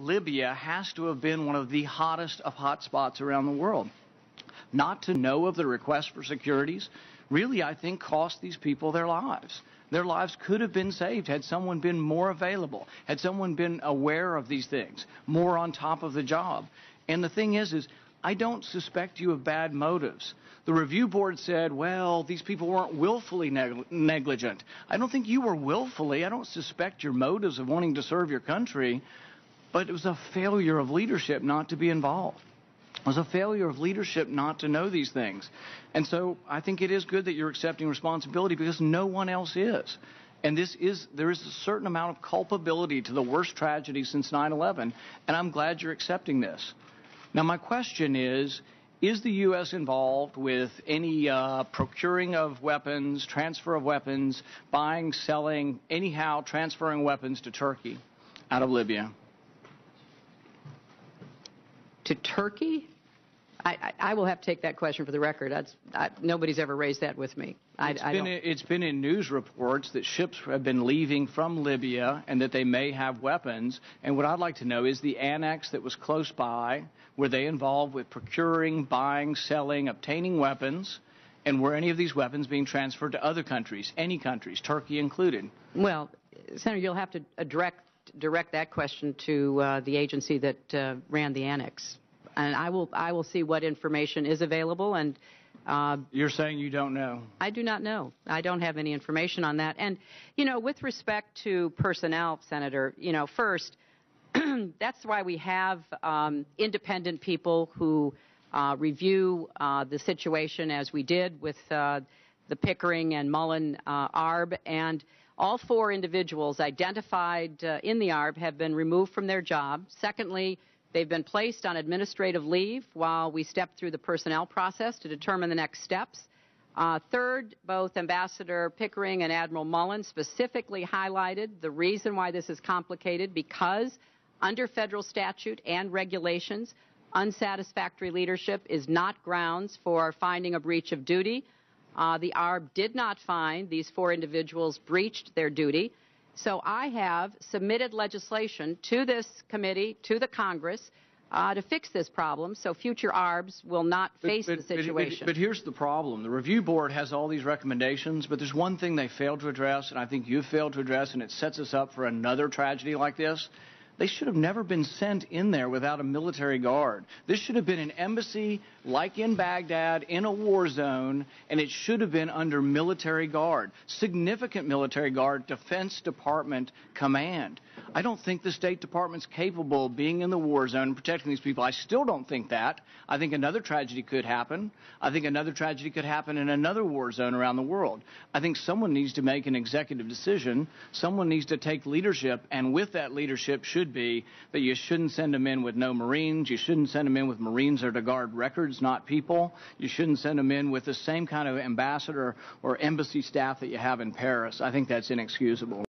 Libya has to have been one of the hottest of hot spots around the world. Not to know of the request for securities really, I think, cost these people their lives. Their lives could have been saved had someone been more available, had someone been aware of these things, more on top of the job. And the thing is I don't suspect you of bad motives. The review board said, well, these people weren't willfully negligent. I don't think you were willfully. I don't suspect your motives of wanting to serve your country, but it was a failure of leadership not to be involved. It was a failure of leadership not to know these things. And so I think it is good that you're accepting responsibility because no one else is. And there is a certain amount of culpability to the worst tragedy since 9/11, and I'm glad you're accepting this. Now, my question is the U.S. involved with any procuring of weapons, transfer of weapons, buying, selling, anyhow transferring weapons to Turkey out of Libya? To Turkey? I will have to take that question for the record. Nobody's ever raised that with me. It's been in news reports that ships have been leaving from Libya and that they may have weapons. And what I'd like to know is the annex that was close by, were they involved with procuring, buying, selling, obtaining weapons? And were any of these weapons being transferred to other countries, any countries, Turkey included? Well, Senator, you'll have to direct that question to the agency that ran the annex. And I will see what information is available. And you're saying you don't know? I do not know. I don't have any information on that. And, with respect to personnel, Senator, first, that's why we have independent people who review the situation as we did with the Pickering and Mullen ARB. And all four individuals identified in the ARB have been removed from their job. Secondly, they've been placed on administrative leave while we step through the personnel process to determine the next steps. Third, both Ambassador Pickering and Admiral Mullen specifically highlighted the reason why this is complicated because under federal statute and regulations, unsatisfactory leadership is not grounds for finding a breach of duty. The ARB did not find these four individuals breached their duty. So I have submitted legislation to this committee, to the Congress, to fix this problem so future ARBs will not face the situation. But here's the problem. The review board has all these recommendations, but there's one thing they failed to address, and I think you've failed to address, and it sets us up for another tragedy like this. They should have never been sent in there without a military guard. This should have been an embassy like in Baghdad in a war zone, and it should have been under military guard, significant military guard, Defense Department command. I don't think the State Department's capable of being in the war zone and protecting these people. I still don't think that. I think another tragedy could happen. I think another tragedy could happen in another war zone around the world. I think someone needs to make an executive decision. Someone needs to take leadership, and with that leadership should be that you shouldn't send them in with no Marines. You shouldn't send them in with Marines that are to guard records, not people. You shouldn't send them in with the same kind of ambassador or embassy staff that you have in Paris. I think that's inexcusable.